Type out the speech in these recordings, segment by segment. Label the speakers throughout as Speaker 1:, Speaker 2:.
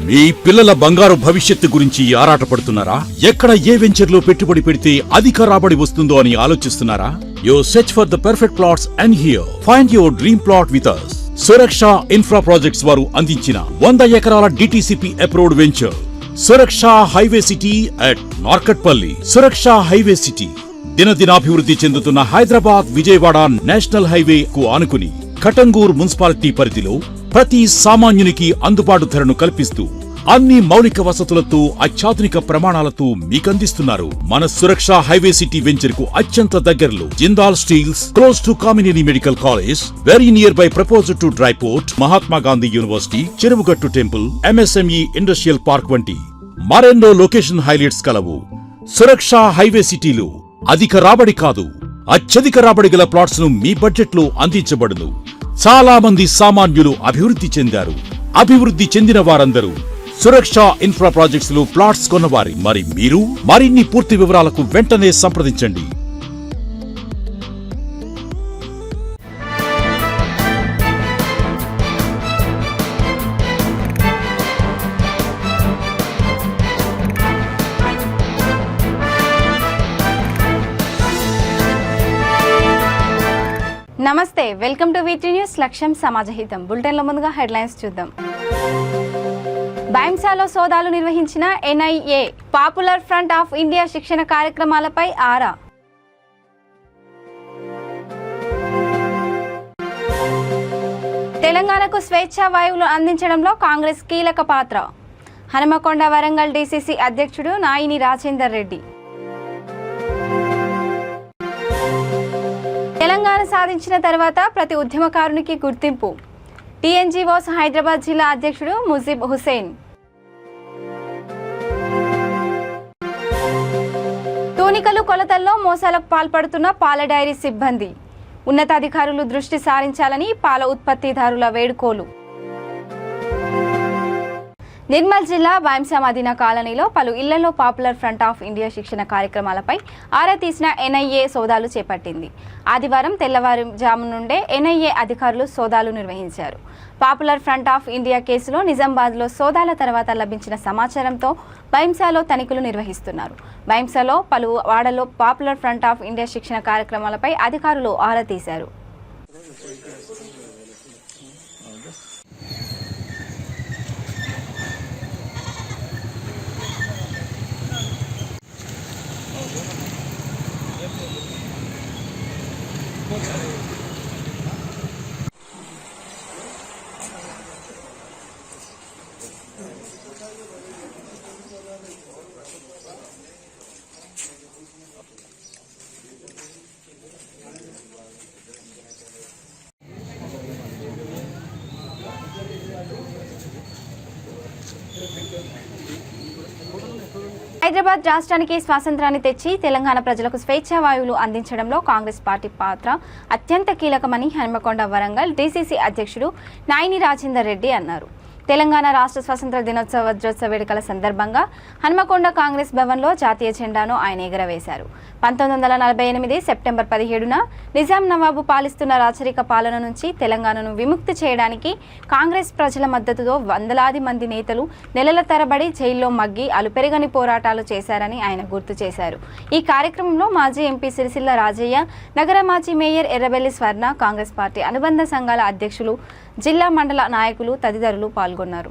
Speaker 1: మీ పిల్లల బంగారు భవిష్యత్తు గురించి ఆరాటపడుతున్నారా? ఎక్కడ ఏ వెంచర్లో పెట్టుబడి పెడితే అధిక రాబడి వస్తుందో అని ఆలోచిస్తున్నారా? You search for the perfect plots and here find your dream plot with us. Suraksha infra projects వారు అందించిన 100 ఎకరాల DTCP approved venture Suraksha highway city at Narketpally. Suraksha highway city దినదినాభివృద్ధి చెందుతున్న హైదరాబాద్ విజయవాడ నేషనల్ హైవే కు ఆనుకుని కటంగూర్ మున్సిపాలిటీ పరిధిలో ప్రతి సామాన్యునికి అందుబాటు ధరను కల్పిస్తూ అన్ని మౌలిక వసతులతో అత్యాధునిక ప్రమాణాలతో మీకందిస్తున్నారు. మన సురక్ష హైవే సిటీ వెంచర్ కు అత్యంత దగ్గరలో Jindal steels, close to Kamineni medical college, very near by proposed to dry port, Mahatma Gandhi university, Cheruvugattu temple, MSME industrial park వంటి మరెన్నో లొకేషన్ హైలైట్స్ కలవు. సురక్ష హైవే సిటీలో అధిక రాబడి కాదు, అత్యధిక రాబడి గల ప్లాట్స్ ను మీ బడ్జెట్ లో అందించబడును. చాలా మంది సామాన్యులు అభివృద్ధి చెందారు. అభివృద్ధి చెందిన వారందరూ సురక్ష ఇన్ఫ్రా ప్రాజెక్ట్స్ లో ప్లాట్స్ కొన్నవారి. మరి మీరు మరిన్ని పూర్తి వివరాలకు వెంటనే సంప్రదించండి.
Speaker 2: నమస్తే, వెల్కమ్ టు వీటీ న్యూస్. లక్ష్యం సమాజహితం. బులెటిన్లో ముందుగా హెడ్లైన్స్ చూద్దాం. బైంసాలో సోదాలు నిర్వహించిన NIA, popular front of India శిక్షణ కార్యక్రమాలపై ఆరా. తెలంగాణకు స్వేచ్ఛా వాయువులు అందించడంలో కాంగ్రెస్ కీలక పాత్ర. హనుమకొండ వరంగల్ డీసీసీ అధ్యక్షుడు నాయిని రాజేందర్ రెడ్డి. తెలంగాణ సాధించిన తర్వాత ప్రతి ఉద్యమకారునికి గుర్తింపు. టీఎన్జీఓస్ హైదరాబాద్ జిల్లా అధ్యక్షుడు ముజీబ్ హుసేన్. తూనికలు కొలతల్లో మోసాలకు పాల్పడుతున్న పాల డైరీ సిబ్బంది. ఉన్నతాధికారులు దృష్టి సారించాలని పాల ఉత్పత్తిదారుల వేడుకోలు. నిర్మల్ జిల్లా బైంసా మదీనా కాలనీలో పలు ఇళ్లలో పాపులర్ ఫ్రంట్ ఆఫ్ ఇండియా శిక్షణ కార్యక్రమాలపై ఆరా తీసిన ఎన్ఐఏ సోదాలు చేపట్టింది. ఆదివారం తెల్లవారుజాము నుండే ఎన్ఐఏ అధికారులు సోదాలు నిర్వహించారు. పాపులర్ ఫ్రంట్ ఆఫ్ ఇండియా కేసులో నిజామాబాద్లో సోదాల తర్వాత లభించిన సమాచారంతో బైంసాలో తనిఖీలు నిర్వహిస్తున్నారు. బైంసాలో పలు వాడల్లో పాపులర్ ఫ్రంట్ ఆఫ్ ఇండియా శిక్షణ కార్యక్రమాలపై అధికారులు ఆరా తీశారు. హైదరాబాద్ రాష్ట్రానికి స్వాతంత్రాన్ని తెచ్చి తెలంగాణ ప్రజలకు స్వేచ్ఛా వాయువులు అందించడంలో కాంగ్రెస్ పార్టీ పాత్ర అత్యంత కీలకమని హనుమకొండ వరంగల్ డీసీసీ అధ్యక్షుడు నాయిని రాజేందర్ రెడ్డి అన్నారు. తెలంగాణ రాష్ట్ర స్వాతంత్ర దినోత్సవ వజ్రోత్సవ వేడుకల సందర్భంగా హనుమకొండ కాంగ్రెస్ భవన్లో జాతీయ జెండాను ఆయన ఎగురవేశారు. 1948 సెప్టెంబర్ 17న నిజాం నవాబు పాలిస్తున్న రాచరిక పాలన నుంచి తెలంగాణను విముక్తి చేయడానికి కాంగ్రెస్ ప్రజల మద్దతుతో వందలాది మంది నేతలు నెలల తరబడి జైల్లో మగ్గి అలుపెరగని పోరాటాలు చేశారని ఆయన గుర్తు చేశారు. ఈ కార్యక్రమంలో మాజీ ఎంపీ సిరిసిల్ల రాజయ్య, నగర మాజీ మేయర్ ఎర్రబెల్లి స్వర్ణ, కాంగ్రెస్ పార్టీ అనుబంధ సంఘాల అధ్యక్షులు, జిల్లా మండల నాయకులు తదితరులు పాల్గొన్నారు.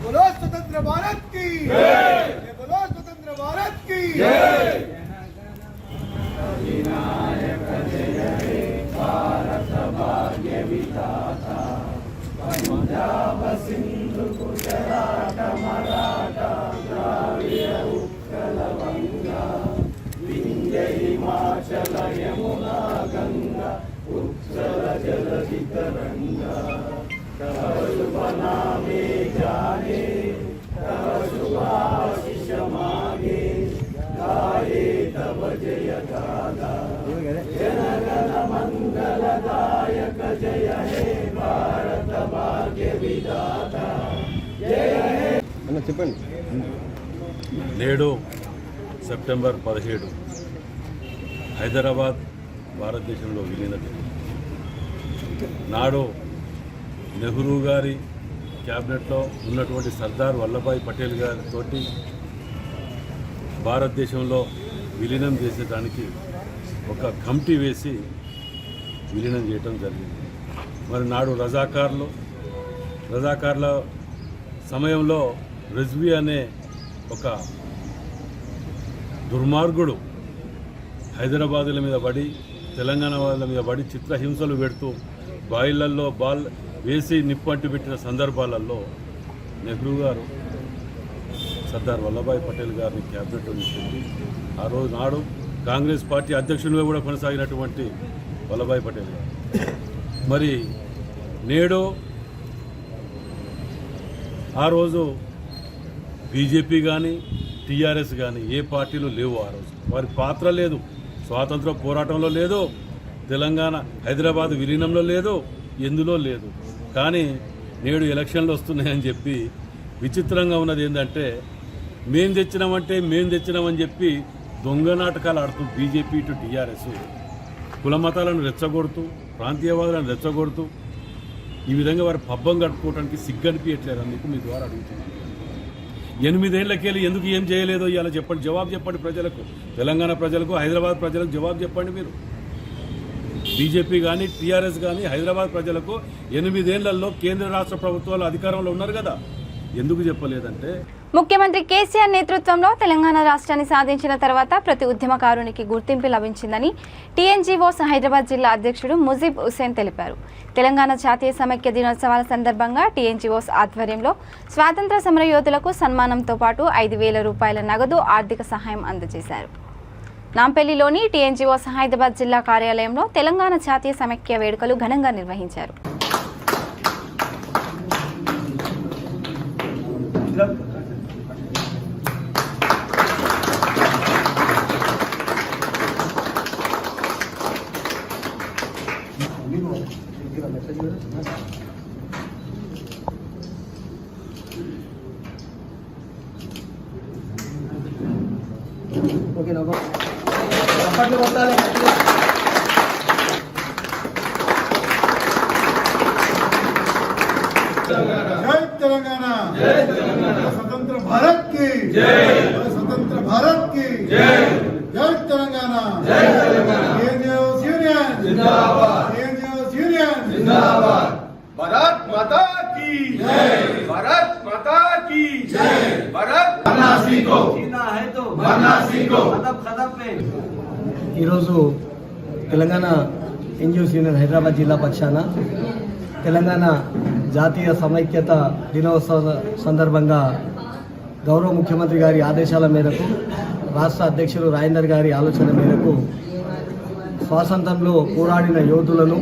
Speaker 3: बोलो स्वतंत्र भारत की जय, बोलो स्वतंत्र भारत की जय। विनायक जय हे भारत भाग्य विधाता, पंजाब सिंधु गुजरात मराठा द्राविड़ उत्कल बंगा, विंध्य हिमाचल यमुना गंगा, उत्कल जलधि तरंगा। तव शुभ नामे जाने, तव शुभाशिष मागे, गाये तव जय गाथा। जन गण मंगलदायक जय हे भारत भाग्य विधाता, जय हे।
Speaker 1: నేడు
Speaker 4: సెప్టెంబర్ 17 హైదరాబాద్ భారతదేశంలో విలీనది. నాడు నెహ్రూ గారి క్యాబినెట్లో ఉన్నటువంటి సర్దార్ వల్లభాయ్ పటేల్ గారితో భారతదేశంలో విలీనం చేసేదానికి ఒక కమిటీ వేసి విలీనం చేయటం జరిగింది. మరి నాడు రజాకార్ల సమయంలో రిజ్వీ అనే ఒక దుర్మార్గుడు హైదరాబాదుల మీద పడి తెలంగాణ వాళ్ళ మీద పడి చిత్రహింసలు పెడుతూ బాయిలల్లో వేసి నిప్పంటి పెట్టిన సందర్భాలలో నెహ్రూ గారు సర్దార్ వల్లభాయ్ పటేల్ గారిని క్యాబినెట్లో తీసుకెళ్ళి ఆ రోజు నాడు కాంగ్రెస్ పార్టీ అధ్యక్షునిగా కూడా కొనసాగినటువంటి వల్లభాయ్ పటేల్ గారు మరి నేడు ఆ రోజు బీజేపీ కానీ టీఆర్ఎస్ కానీ ఏ పార్టీలు లేవు. ఆ రోజు వారి పాత్ర లేదు, స్వాతంత్ర పోరాటంలో లేదు, తెలంగాణ హైదరాబాద్ విలీనంలో లేదు, ఎందులో లేదు. కానీ నేడు ఎలక్షన్లు వస్తున్నాయని చెప్పి విచిత్రంగా ఉన్నది ఏంటంటే మేం తెచ్చినామని చెప్పి దొంగ నాటకాలు ఆడుతూ బీజేపీ టు టీఆర్ఎస్ కుల మతాలను రెచ్చగొడుతూ ప్రాంతీయవాదులను రెచ్చగొడుతూ ఈ విధంగా వారి పబ్బం కట్టుకోవడానికి సిగ్గనిపించట్లేదు. అందుకు మీ ద్వారా అడుగుతున్నాను, 8 ఏళ్లకెళ్ళి ఎందుకు ఏం చేయలేదో ఇవాళ చెప్పండి, జవాబు చెప్పండి ప్రజలకు, తెలంగాణ ప్రజలకు, హైదరాబాద్ ప్రజలకు జవాబు చెప్పండి. మీరు బీజేపీ కానీ టీఆర్ఎస్ కానీ హైదరాబాద్ ప్రజలకు 8 ఏళ్లలో కేంద్ర రాష్ట్ర ప్రభుత్వాలు అధికారంలో ఉన్నారు కదా, ఎందుకు చెప్పలేదంటే
Speaker 2: ముఖ్యమంత్రి కేసీఆర్ నేతృత్వంలో తెలంగాణ రాష్ట్రాన్ని సాధించిన తర్వాత ప్రతి ఉద్యమకారునికి గుర్తింపు లభించిందని టీఎన్జీఓస్ హైదరాబాద్ జిల్లా అధ్యక్షుడు ముజీబ్ హుస్సేన్ తెలిపారు. తెలంగాణ జాతీయ సమైక్య దినోత్సవాల సందర్భంగా టీఎన్జీఓస్ ఆధ్వర్యంలో స్వాతంత్ర సమరయోధులకు సన్మానంతో పాటు 5,000 రూపాయల నగదు ఆర్థిక సహాయం అందజేశారు. నాంపల్లిలోని టీఎన్జీఓస్ హైదరాబాద్ జిల్లా కార్యాలయంలో తెలంగాణ జాతీయ సమైక్య వేడుకలు ఘనంగా నిర్వహించారు.
Speaker 3: जय तेलंगाना, स्वतंत्र भारत की जय, स्वतंत्र भारत की जय, जय तेलंगाना, टीएनजीओस यूनियन जिंदाबाद, टीएनजीओस यूनियन जिंदाबाद, भारत माता की जय, भारत माता की जय, भारत बनना सीखो, जीना है तो बनना सीखो, खतम पे
Speaker 5: ఈరోజు తెలంగాణ ఎన్జిఓస్ యూనియన్ హైదరాబాద్ జిల్లా పక్షాన తెలంగాణ జాతీయ సమైక్యత దినోత్సవ సందర్భంగా గౌరవ ముఖ్యమంత్రి గారి ఆదేశాల మేరకు రాష్ట్ర అధ్యక్షులు రాజేందర్ గారి ఆలోచన మేరకు స్వాతంత్రంలో పోరాడిన యోధులను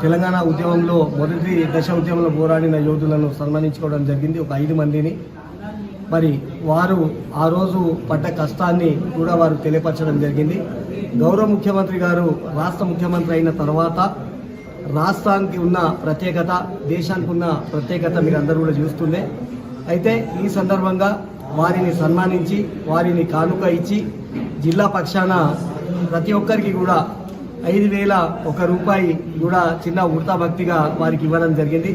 Speaker 5: తెలంగాణ ఉద్యమంలో మొదటి దశ ఉద్యమంలో పోరాడిన యోధులను సన్మానించుకోవడం జరిగింది. ఒక 5 మందిని. మరి వారు ఆ రోజు పడ్డ కష్టాన్ని కూడా వారు తెలియపరచడం జరిగింది. గౌరవ ముఖ్యమంత్రి గారు రాష్ట్ర ముఖ్యమంత్రి అయిన తర్వాత రాష్ట్రానికి ఉన్న ప్రత్యేకత, దేశానికి ఉన్న ప్రత్యేకత మీరు అందరూ కూడా చూస్తుండే. అయితే ఈ సందర్భంగా వారిని సన్మానించి వారిని కానుక ఇచ్చి జిల్లా పక్షాన ప్రతి ఒక్కరికి కూడా 5,001 రూపాయి కూడా చిన్న ఉడతా భక్తిగా వారికి ఇవ్వడం జరిగింది.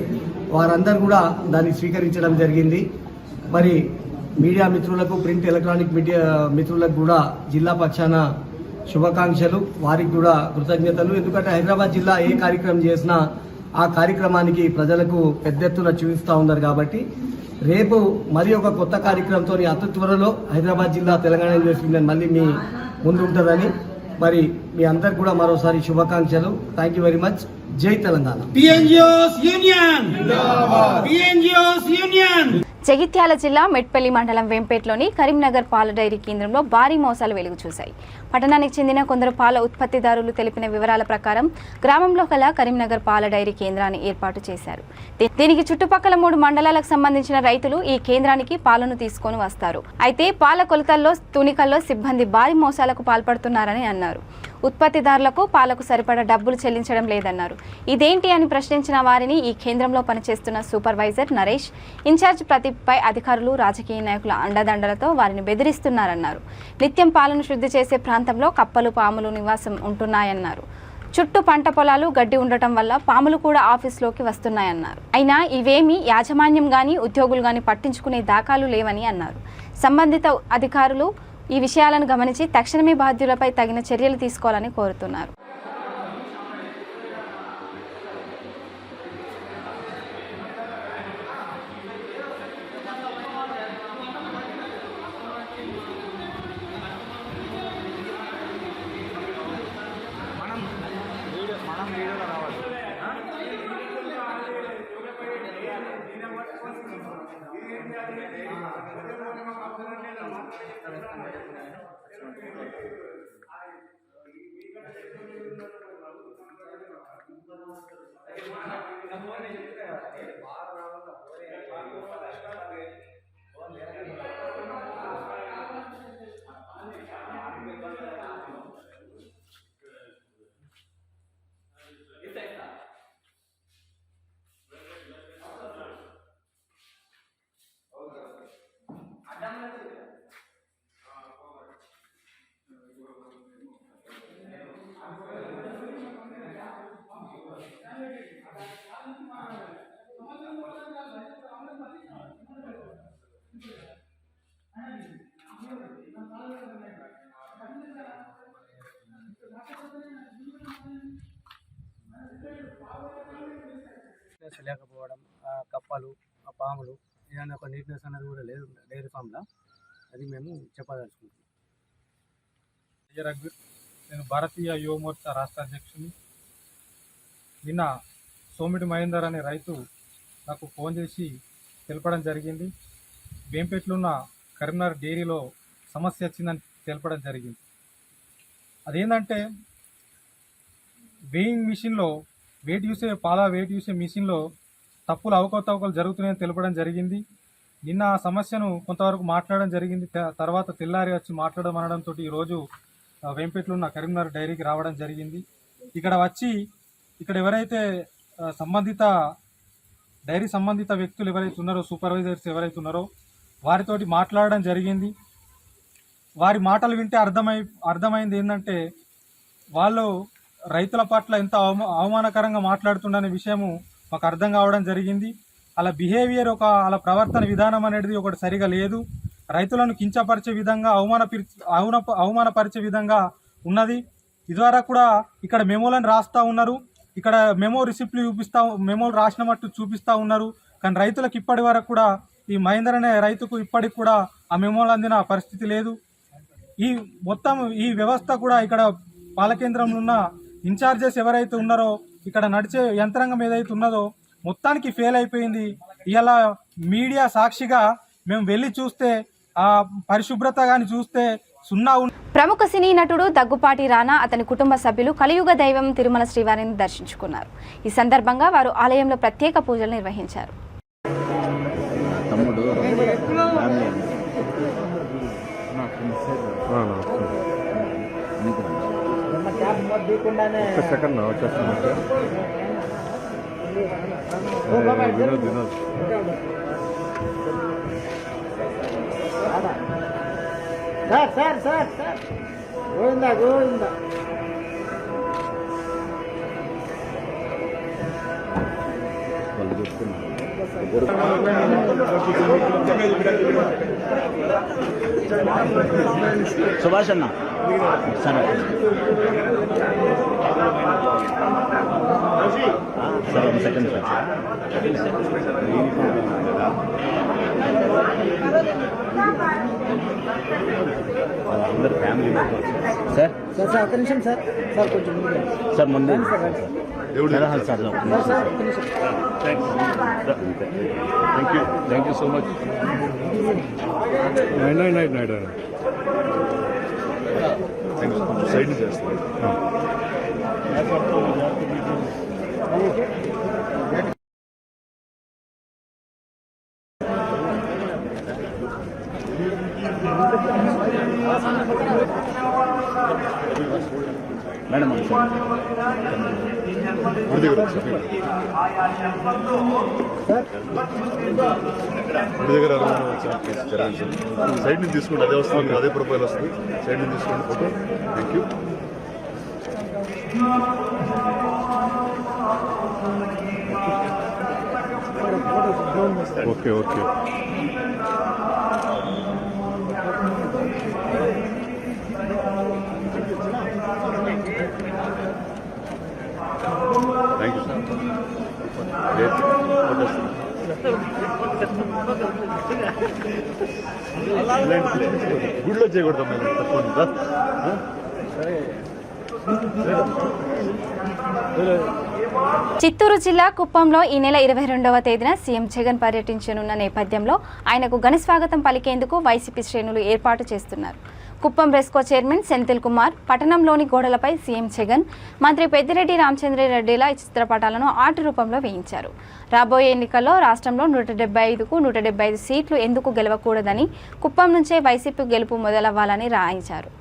Speaker 5: వారందరూ కూడా దాన్ని స్వీకరించడం జరిగింది. మరి మీడియా మిత్రులకు, ప్రింట్ ఎలక్ట్రానిక్ మీడియా మిత్రులకు కూడా జిల్లా పక్షాన శుభాకాంక్షలు, వారికి కూడా కృతజ్ఞతలు. ఎందుకంటే హైదరాబాద్ జిల్లా ఏ కార్యక్రమం చేసినా ఆ కార్యక్రమానికి ప్రజలకు పెద్ద ఎత్తున చూపిస్తూ ఉన్నారు. కాబట్టి రేపు మరి ఒక కొత్త కార్యక్రమంతో అతి త్వరలో హైదరాబాద్ జిల్లా తెలంగాణ యూనివర్సిటీ మళ్ళీ మీ ముందు ఉంటుందని మరి మీ అందరికి కూడా మరోసారి శుభాకాంక్షలు. Thank you very much. జై తెలంగాణ.
Speaker 6: టీఎన్జీఓస్ యూనియన్ జిందాబాద్, టీఎన్జీఓస్ యూనియన్.
Speaker 2: జగిత్యాల జిల్లా మెట్పల్లి మండలం వెంపేట్లోని కరీంనగర్ పాల డైరీ కేంద్రంలో భారీ మోసాలు వెలుగు చూశాయి. పట్టణానికి చెందిన కొందరు పాల ఉత్పత్తిదారులు తెలిపిన వివరాల ప్రకారం గ్రామంలో గల కరీంనగర్ పాల డైరీ కేంద్రాన్ని ఏర్పాటు చేశారు. దీనికి చుట్టుపక్కల 3 మండలాలకు సంబంధించిన రైతులు ఈ కేంద్రానికి పాలను తీసుకొని వస్తారు. అయితే పాల కొలతల్లో, తునికల్లో సిబ్బంది భారీ మోసాలకు పాల్పడుతున్నారని అన్నారు. ఉత్పత్తిదారులకు పాలకు సరిపడా డబ్బులు చెల్లించడం లేదన్నారు. ఇదేంటి అని ప్రశ్నించిన వారిని ఈ కేంద్రంలో పనిచేస్తున్న సూపర్వైజర్ నరేష్, ఇన్ఛార్జ్ ప్రదీప్పై అధికారులు, రాజకీయ నాయకుల అండదండలతో వారిని బెదిరిస్తున్నారన్నారు. నిత్యం పాలను శుద్ధి చేసే ప్రాంతంలో కప్పలు, పాములు నివాసం ఉంటున్నాయన్నారు. చుట్టూ పంట పొలాలు, గడ్డి ఉండటం వల్ల పాములు కూడా ఆఫీస్లోకి వస్తున్నాయన్నారు. అయినా ఇవేమీ యాజమాన్యం గాని, ఉద్యోగులు గాని పట్టించుకునే దాఖలు లేవని అన్నారు. సంబంధిత అధికారులు ఈ విషయాలను గమనించి తక్షణమే బాధ్యులపై తగిన చర్యలు తీసుకోవాలని కోరుతున్నారు.
Speaker 5: లేకపోవడం, కప్పలు, పాములు, ఏదైనా ఒక నీట్నెస్ అనేది కూడా లేదు డైరీ ఫామ్లో. అది మేము చెప్పదలుచుకుంటున్నాం.
Speaker 7: రఘువీర్, నేను భారతీయ యువ మోర్చా రాష్ట్ర అధ్యక్షుని. నిన్న సోమిటి మహేందర్ అనే రైతు నాకు ఫోన్ చేసి తెలపడం జరిగింది. వేంపేట్లో ఉన్న కరీంనగర్ డైరీలో సమస్య వచ్చిందని తెలపడం జరిగింది. అదేంటంటే వేయింగ్ మిషన్లో పాల వెయిట్ చూసే మిషన్లో తప్పులు, అవకతవకలు జరుగుతున్నాయని తెలపడం జరిగింది. నిన్న ఆ సమస్యను కొంతవరకు మాట్లాడడం జరిగింది. తర్వాత తెల్లారి వచ్చి మాట్లాడడం అనడంతో ఈరోజు వేంపేట్లో ఉన్న కరీంనగర్ డైరీకి రావడం జరిగింది. ఇక్కడ ఎవరైతే డైరీ సంబంధిత వ్యక్తులు ఎవరైతే ఉన్నారో, సూపర్వైజర్స్ ఎవరైతే ఉన్నారో వారితోటి మాట్లాడడం జరిగింది. వారి మాటలు వింటే అర్థమైంది ఏంటంటే వాళ్ళు రైతుల పట్ల ఎంత అవమానకరంగా మాట్లాడుతుండనే విషయము మాకు అర్థం కావడం జరిగింది. అలా బిహేవియర్, అలా ప్రవర్తన విధానం అనేది ఒకటి సరిగా లేదు. రైతులను కించపరిచే విధంగా, అవమానపరిచే విధంగా ఉన్నది. ఇదివరకు కూడా ఇక్కడ మెమోలను రాస్తూ ఉన్నారు. ఇక్కడ మెమో రిసిప్ట్లు మెమోలు రాసినట్టు చూపిస్తూ ఉన్నారు. కానీ రైతులకు ఇప్పటి వరకు కూడా, ఈ మహేందర్ అనే రైతుకు ఇప్పటికి కూడా ఆ మెమోలు అందిన పరిస్థితి లేదు. ఈ వ్యవస్థ కూడా ఇక్కడ పాల కేంద్రంలో ఉన్న ఇన్ఛార్జెస్ ఎవరైతే ఉన్నారో, ఇక్కడ నడిచే యంత్రాంగం ఏదైతే ఉన్నదో మొత్తానికి ఫెయిల్ అయిపోయింది. ఇలా మీడియా సాక్షిగా మేము వెళ్ళి చూస్తే ఆ పరిశుభ్రత కానీ చూస్తే సున్నా.
Speaker 2: ప్రముఖ సినీ నటుడు దగ్గుపాటి రానా, అతని కుటుంబ సభ్యులు కలియుగ దైవం తిరుమల శ్రీవారిని దర్శించుకున్నారు. ఈ సందర్భంగా వారు ఆలయంలో ప్రత్యేక పూజలు నిర్వహించారు.
Speaker 5: సార్ గోవిందా గోవిందా.
Speaker 8: సుభాష్ అన్న సరే సెకండ్ అందరు ఫ్యామిలీ సార్ ఒక్క నిమిషం సార్ కొంచెం సార్ ముందు sir thank you so much. Side చేస్తాను. మేడం
Speaker 9: గుడి దగ్గర సైడ్ నుంచి తీసుకోండి, అదే వస్తుంది, అదే ప్రొఫైల్ వస్తుంది. సైడ్ నుంచి తీసుకోండి photo. Thank you. Okay okay. Thank you sir. గుడిలో చేయకూడదు తప్పకుండా.
Speaker 2: చిత్తూరు జిల్లా కుప్పంలో ఈ నెల 22వ తేదీన సీఎం జగన్ పర్యటించనున్న నేపథ్యంలో ఆయనకు ఘన స్వాగతం పలికేందుకు వైసీపీ శ్రేణులు ఏర్పాటు చేస్తున్నారు. కుప్పం రెస్కో చైర్మన్ సెంథిల్ కుమార్ పట్టణంలోని గోడలపై సీఎం జగన్, మంత్రి పెద్దిరెడ్డి రామచంద్రారెడ్డిల చిత్రపటాలను ఆర్ట్ రూపంలో వేయించారు. రాబోయే ఎన్నికల్లో రాష్ట్రంలో 175కు 175 సీట్లు ఎందుకు గెలవకూడదని, కుప్పం నుంచే వైసీపీ గెలుపు మొదలవ్వాలని రాయించారు.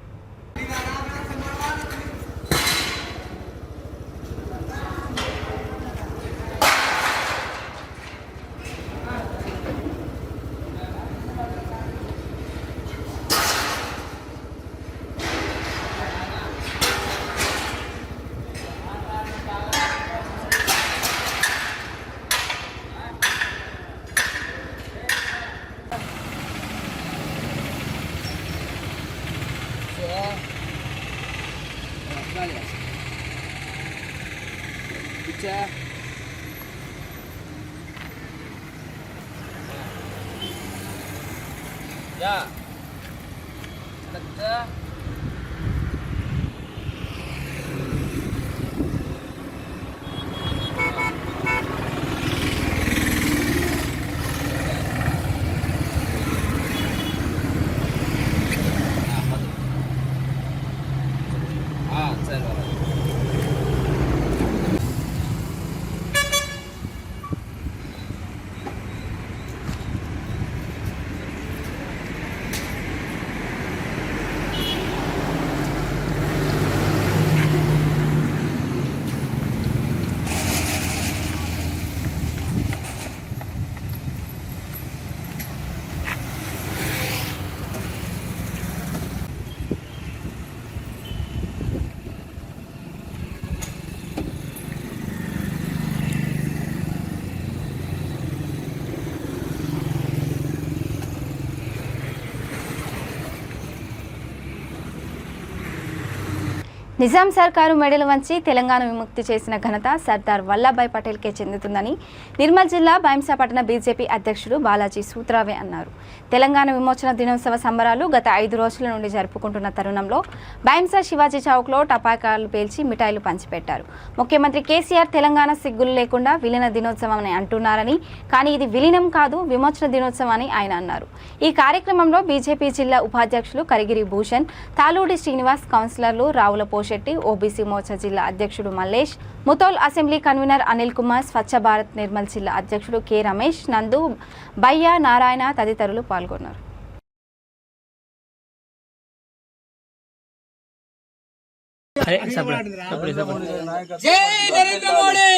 Speaker 2: నిజాం సర్కారు మెడలు వంచి తెలంగాణ విముక్తి చేసిన ఘనత సర్దార్ వల్లభాయ్ పటేల్కే చెందుతుందని నిర్మల్ జిల్లా బైంసా పట్టణ బీజేపీ అధ్యక్షుడు బాలాజీ సూత్రావే అన్నారు. తెలంగాణ విమోచన దినోత్సవ సంబరాలు గత 5 రోజుల నుండి జరుపుకుంటున్న తరుణంలో బైంసా శివాజీ చౌక్లో టపాకాయలు పేల్చి మిఠాయిలు పంచిపెట్టారు. ముఖ్యమంత్రి కేసీఆర్ తెలంగాణ సిగ్గులు లేకుండా విలీన దినోత్సవం అని అంటున్నారని, కానీ ఇది విలీనం కాదు, విమోచన దినోత్సవం అని ఆయన అన్నారు. ఈ కార్యక్రమంలో బీజేపీ జిల్లా ఉపాధ్యక్షులు కరిగిరి భూషణ్, తాలూడి శ్రీనివాస్, కౌన్సిలర్లు రావుల పోషెట్టి, ఓబీసీ మోర్చా జిల్లా అధ్యక్షుడు మల్లేష్, ముతోల్ అసెంబ్లీ కన్వీనర్ అనిల్ కుమార్, స్వచ్ఛ భారత్ నిర్మల్ జిల్లా అధ్యక్షుడు కె రమేష్, నందు, బయ్య, నారాయణ తదితరులు పాల్గొన్నారు.
Speaker 6: జై నరేంద్ర మోడీ,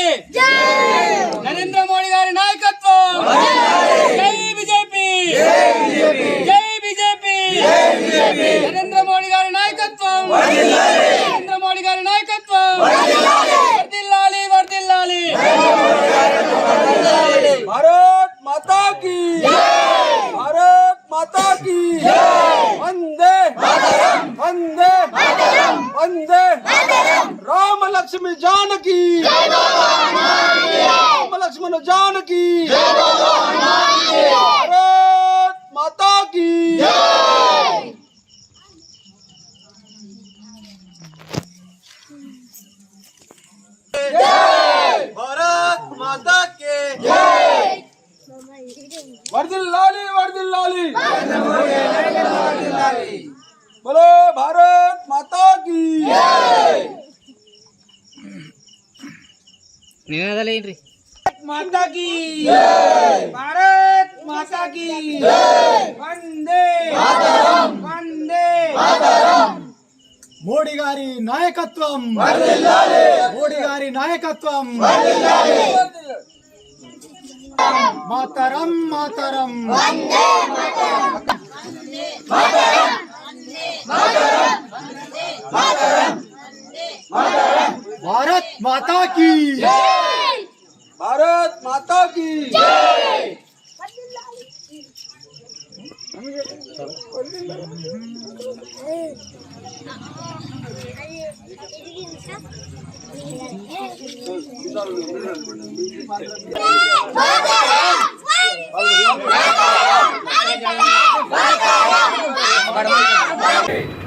Speaker 6: నరేంద్ర మోడీ గారి నాయకత్వం, జై బీజేపీ, జై బీజేపీ, నరేంద్ర మోడీ గారి నాయకత్వం, నరేంద్ర మోడీ గారి నాయకత్వం, వర్ధిల్లాలి వర్ధిల్లాలి. భారత్ మాతా కీ, భారత్ మాతా కీ, వందే వందే వందే, రామ లక్ష్మి జానకి, రామ లక్ష్మణ జానకి, భారత్ మాతా కీ. భారత్ మాతా కే వర్ధిల్లాలి వర్ధిల్లాలి, बोलो भारत माता की माता की, भारत माता की, वंदे वंदे
Speaker 5: మోడీ గారి నాయకత్వం, మోడీ గారి నాయకత్వం. మాతరం మాతరం భారత్ మాతా కీ,
Speaker 6: భారత్ మాతా కీ.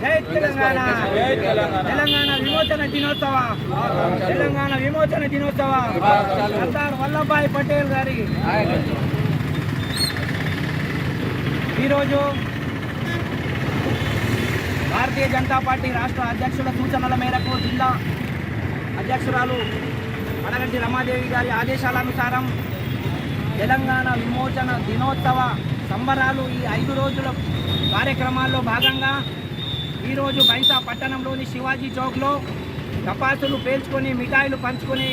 Speaker 6: జై తెలంగాణ, తెలంగాణ విమోచన దినోత్సవ, తెలంగాణ విమోచన దినోత్సవ సర్దార్ వల్లభాయ్ పటేల్ గారి ఈరోజు భారతీయ జనతా పార్టీ రాష్ట్ర అధ్యక్షుల సూచనల మేరకు జిల్లా అధ్యక్షురాలు అనగంటి రమాదేవి గారి ఆదేశాల అనుసారం తెలంగాణ విమోచన దినోత్సవ సంబరాలు ఈ 5 రోజుల కార్యక్రమాల్లో భాగంగా ఈరోజు బైంసా పట్టణంలోని శివాజీ చౌక్లో టపాసులు పేల్చుకొని మిఠాయిలు పంచుకొని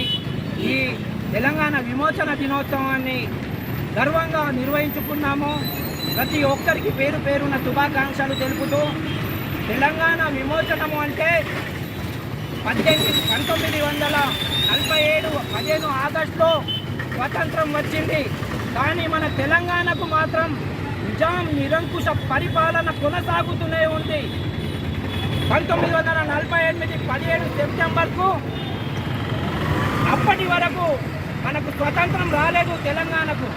Speaker 6: ఈ తెలంగాణ విమోచన దినోత్సవాన్ని గర్వంగా నిర్వహించుకున్నాము. ప్రతి ఒక్కరికి పేరు పేరున శుభాకాంక్షలు తెలుపుతూ తెలంగాణ విమోచనము అంటే 1947 15 ఆగస్టులో స్వతంత్రం వచ్చింది. కానీ మన తెలంగాణకు మాత్రం నిజాం నిరంకుశ పరిపాలన కొనసాగుతూనే ఉంది. 1948 17 సెప్టెంబర్కు అప్పటి వరకు మనకు స్వతంత్రం రాలేదు తెలంగాణకు.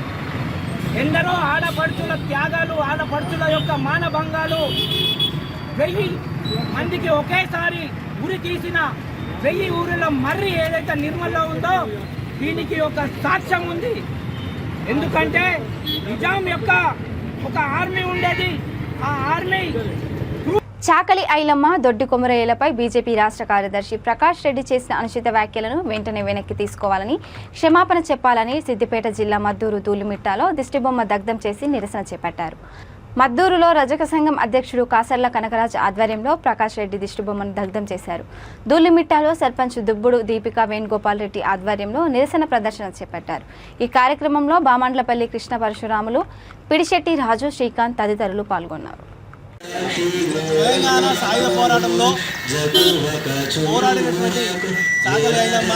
Speaker 6: ఎందరో ఆడపడుచుల త్యాగాలు, ఆడపడుచుల యొక్క మానభంగాలు, 1000 మందికి ఒకేసారి ఉరి తీసిన 1000 ఊరిలో మర్రి ఏదైతే నిర్మల్లో ఉందో దీనికి ఒక సాక్ష్యం ఉంది. ఎందుకంటే నిజాం యొక్క ఒక ఆర్మీ ఉండేది. ఆ ఆర్మీ
Speaker 2: చాకలి ఐలమ్మ దొడ్డి కొమరయ్యలపై బీజేపీ రాష్ట్ర కార్యదర్శి ప్రకాష్ రెడ్డి చేసిన అనుచిత వ్యాఖ్యలను వెంటనే వెనక్కి తీసుకోవాలని, క్షమాపణ చెప్పాలని సిద్దిపేట జిల్లా మద్దూరు ధూళిమిట్టాలో దిష్టిబొమ్మ దగ్ధం చేసి నిరసన చేపట్టారు. మద్దూరులో రజక సంఘం అధ్యక్షుడు కాసర్ల కనకరాజ్ ఆధ్వర్యంలో ప్రకాష్ రెడ్డి దిష్టిబొమ్మను దగ్ధం చేశారు. ధూళిమిట్టాలో సర్పంచ్ దుబ్బుడు దీపిక వేణుగోపాల్ రెడ్డి ఆధ్వర్యంలో నిరసన ప్రదర్శన చేపట్టారు. ఈ కార్యక్రమంలో బామండ్లపల్లి కృష్ణ పరశురాములు, పిడిశెట్టి రాజు, శ్రీకాంత్ తదితరులు పాల్గొన్నారు.
Speaker 5: తెలంగాణ సాయుధ పోరాటంలో పోరాడినటువంటి చాకలి ఐలమ్మ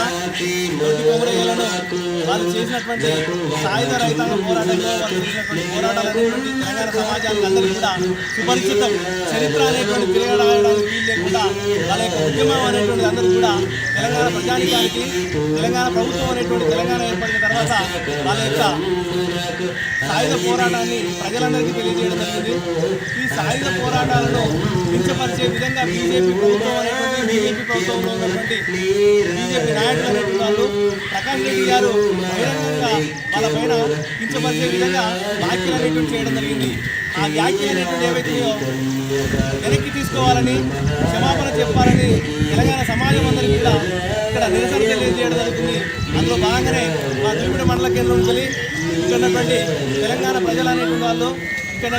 Speaker 5: దొడ్డి కొమరయ్యలను వాళ్ళు చేసినటువంటి సాయుధ రైతాంగ పోరాటంలో వాళ్ళు చేసినటువంటి పోరాటాలనేటువంటి తెలంగాణ సమాజానికి అందరికీ కూడా సుపరిచితం. చరిత్ర అనేటువంటి తిరగడానికి వీలు లేకుండా వాళ్ళ యొక్క ఉద్యమం అనేటువంటి అందరూ కూడా తెలంగాణ ప్రజానికానికి, తెలంగాణ ప్రభుత్వం అనేటువంటి తెలంగాణ ఏర్పడిన తర్వాత వాళ్ళ యొక్క సాయుధ పోరాటాన్ని ప్రజలందరికీ తెలియజేయడం జరిగింది. ఈ సాయుధ పోరాటాలను కించపరిచే విధంగా బీజేపీ ప్రభుత్వం అనేటువంటి బీజేపీ ప్రభుత్వంలో ఉన్నటువంటి బీజేపీ నాయకులు అనేటువంటి వాళ్ళు ప్రకాష్ రెడ్డి గారు బహిరంగంగా వాళ్ళ పైన కించపరిచే విధంగా వ్యాఖ్యలు అనేటువంటి చేయడం జరిగింది. ఆ వ్యాఖ్యలు అనేటువంటి ఏవైతున్నాయో వెనక్కి తీసుకోవాలని, క్షమాపణ చెప్పాలని తెలంగాణ సమాజం అందరికీ కూడా ఇక్కడ నిరసన తెలియజేయడం జరుగుతుంది. అందులో భాగంగానే మా దుర్మిడి మండల కేంద్రం నుంచి ఇక్కడ ఉన్నటువంటి తెలంగాణ ప్రజలు అనేటువంటి వాళ్ళు, ఇక్కడ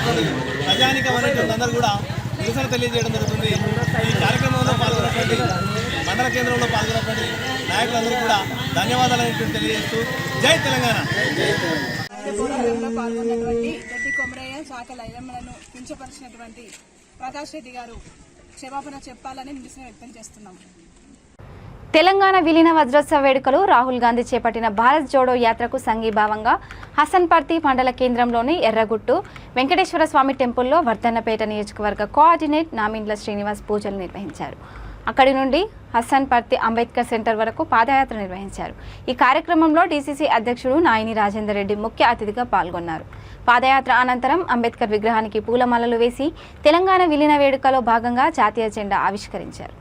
Speaker 5: ప్రజానికం అనేటువంటి అందరూ కూడా నిరసన తెలియజేయడం జరుగుతుంది. ఈ కార్యక్రమంలో పాల్గొన్నటువంటి మండల కేంద్రంలో పాల్గొన్నటువంటి నాయకులందరూ కూడా ధన్యవాదాలు అనేటువంటి తెలియజేస్తూ జై తెలంగాణ.
Speaker 10: పోరాటంలో పాల్గొన్నటువంటి దొడ్డి కొమరయ్య, చాకలి ఐలమ్మలను కించపరిచినటువంటి ప్రకాష్ రెడ్డి గారు క్షమాపణ చెప్పాలని నిరసన వ్యక్తం చేస్తున్నాం.
Speaker 2: తెలంగాణ విలీన వజ్రోత్సవ వేడుకలు రాహుల్ గాంధీ చేపట్టిన భారత్ జోడో యాత్రకు సంఘీభావంగా హసన్పర్తి మండల కేంద్రంలోని ఎర్రగుట్టు వెంకటేశ్వర స్వామి టెంపుల్లో వర్ధన్నపేట నియోజకవర్గ కోఆర్డినేట్ నామిండ్ల శ్రీనివాస్ పూజలు నిర్వహించారు. అక్కడి నుండి హసన్పర్తి అంబేద్కర్ సెంటర్ వరకు పాదయాత్ర నిర్వహించారు. ఈ కార్యక్రమంలో డీసీసీ అధ్యక్షుడు నాయిని రాజేందర్ రెడ్డి ముఖ్య అతిథిగా పాల్గొన్నారు. పాదయాత్ర అనంతరం అంబేద్కర్ విగ్రహానికి పూలమాలలు వేసి తెలంగాణ విలీన వేడుకలో భాగంగా జాతీయ జెండా ఆవిష్కరించారు.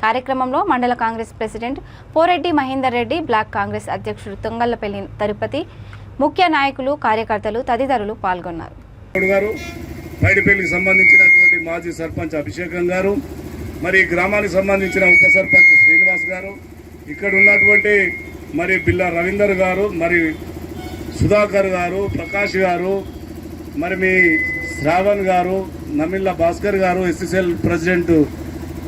Speaker 2: కార్యక్రమంలో మండల కాంగ్రెస్ ప్రెసిడెంట్ పోరెడ్డి మహేందర్ రెడ్డి, బ్లాక్ కాంగ్రెస్ అధ్యక్షుడు తుంగళ్లపల్లి తిరుపతి, ముఖ్య నాయకులు, కార్యకర్తలు తదితరులు పాల్గొన్నారు.
Speaker 11: పైడిపల్లికి సంబంధించినటువంటి మాజీ సర్పంచ్ అభిషేకం గారు, మరి గ్రామానికి సంబంధించిన ఉప సర్పంచ్ శ్రీనివాస్ గారు, ఇక్కడ ఉన్నటువంటి మరి బిల్లా రవీందర్ గారు, మరి సుధాకర్ గారు, ప్రకాష్ గారు, మరి మీ శ్రావణ్ గారు, నమిళ్ళ భాస్కర్ గారు, ఎస్ఎస్ఎల్ ప్రెసిడెంట్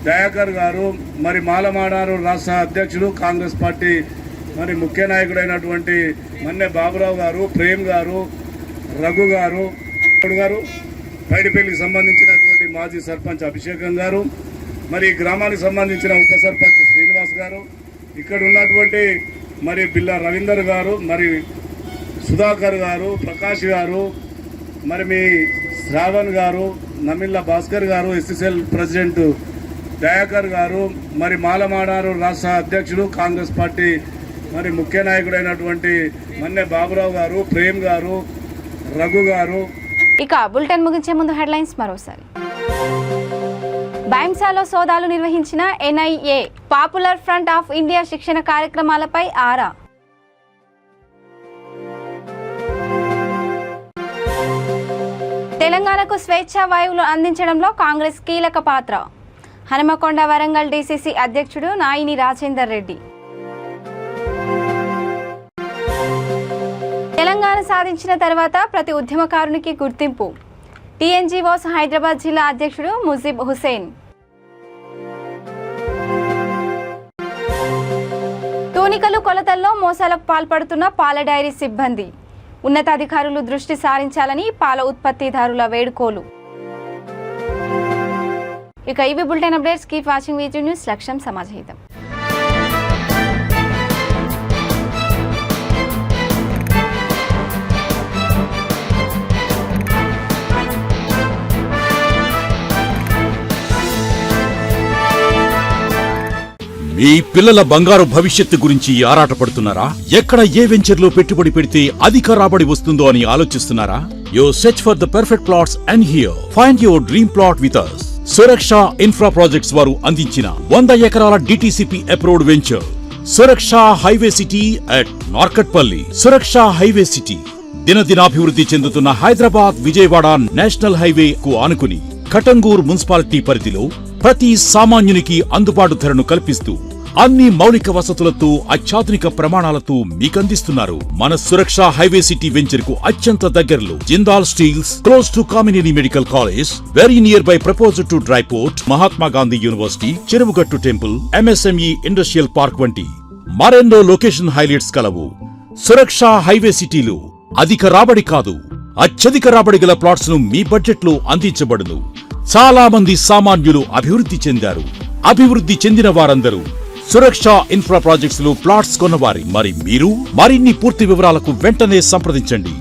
Speaker 11: దయాకర్ గారు, మరి మాలమాడారు రాష్ట్ర అధ్యక్షుడు కాంగ్రెస్ పార్టీ మరి ముఖ్య నాయకుడైనటువంటి మన్నె బాబురావు గారు, ప్రేమ్ గారు, రఘు గారు గారు, పైడిపల్లికి సంబంధించినటువంటి మాజీ సర్పంచ్ అభిషేకం గారు, మరి గ్రామానికి సంబంధించిన ఉప సర్పంచ్ శ్రీనివాస్ గారు, ఇక్కడ ఉన్నటువంటి మరి బిల్లా రవీందర్ గారు, మరి సుధాకర్ గారు, ప్రకాష్ గారు, మరి మీ శ్రావణ్ గారు, నమిల్ల భాస్కర్ గారు, ఎస్ఎస్ఎల్ ప్రెసిడెంట్ దయాకర్ గారు, మరి మాలమాడారు రాష్ట్ర అధ్యక్షుడు కాంగ్రెస్ పార్టీ మరి ముఖ్య నాయకుడైనటువంటి మన్నె బాబురావు గారు, ప్రేమ్ గారు, రఘు గారు.
Speaker 2: ఇక బులెటిన్ ముగించే ముందు హెడ్లైన్స్ మరోసారి. బైంసాలో సోదాలు నిర్వహించిన NIA, popular front of India శిక్షణ కార్యక్రమాలపై ఆరా. తెలంగాణకు స్వేచ్ఛా వాయువులు అందించడంలో కాంగ్రెస్ కీలక పాత్ర. హనుమకొండ వరంగల్ డీసీసీ అధ్యక్షుడు నాయిని రాజేందర్ రెడ్డి. తెలంగాణ సాధించిన తర్వాత ప్రతి ఉద్యమకారునికి గుర్తింపు. టీఎన్జీఓస్ హైదరాబాద్ జిల్లా అధ్యక్షుడు ముజీబ్ హుసేన్. తూనికలు కొలతల్లో మోసాలకు పాల్పడుతున్న పాల డైరీ సిబ్బంది. ఉన్నతాధికారులు దృష్టి సారించాలని పాల ఉత్పత్తిదారుల వేడుకోలు. ఇక ఇవి bulletin updates. Keep watching VG news. లక్ష్యం సమాజహితం.
Speaker 1: మీ పిల్లల బంగారు భవిష్యత్తు గురించి ఆరాటపడుతున్నారా? ఎక్కడ ఏ వెంచర్లో పెట్టుబడి పెడితే అధిక రాబడి వస్తుందో అని ఆలోచిస్తున్నారా? You search for the perfect plots and here find your dream plot with us. Suraksha infra projects వారు అందించిన 100 ఎకరాల DTCP approved venture Suraksha highway city at Narketpally. Suraksha highway city దినదినాభివృద్ధి చెందుతున్న హైదరాబాద్ విజయవాడ నేషనల్ హైవే కు ఆనుకుని కటంగూర్ మున్సిపాలిటీ పరిధిలో ప్రతి సామాన్యునికి అందుబాటు ధరను కల్పిస్తూ అన్ని మౌలిక వసతులతో అత్యాధునిక ప్రమాణాలతో మీకందిస్తున్నారు మన సురక్ష హైవే సిటీ వెంచర్ కు అత్యంత దగ్గరలో Jindal steels, close to Kamineni medical college, very near by proposal to dry port, Mahatma Gandhi university, Cheruvugattu temple, MSME industrial park వంటి మరెన్నో లొకేషన్ హైలైట్స్ కలవు. సురక్ష హైవే సిటీలో అధిక రాబడి కాదు, అత్యధిక రాబడి గల ప్లాట్స్ ను మీ బడ్జెట్ లో అందించబడును. చాలా మంది సామాన్యులు అభివృద్ధి చెందారు. అభివృద్ధి చెందిన వారందరూ సురక్ష ఇన్ఫ్రా ప్రాజెక్ట్స్ లో ప్లాట్స్ కొన్నవారి. మరి మీరు మరిన్ని పూర్తి వివరాలకు వెంటనే సంప్రదించండి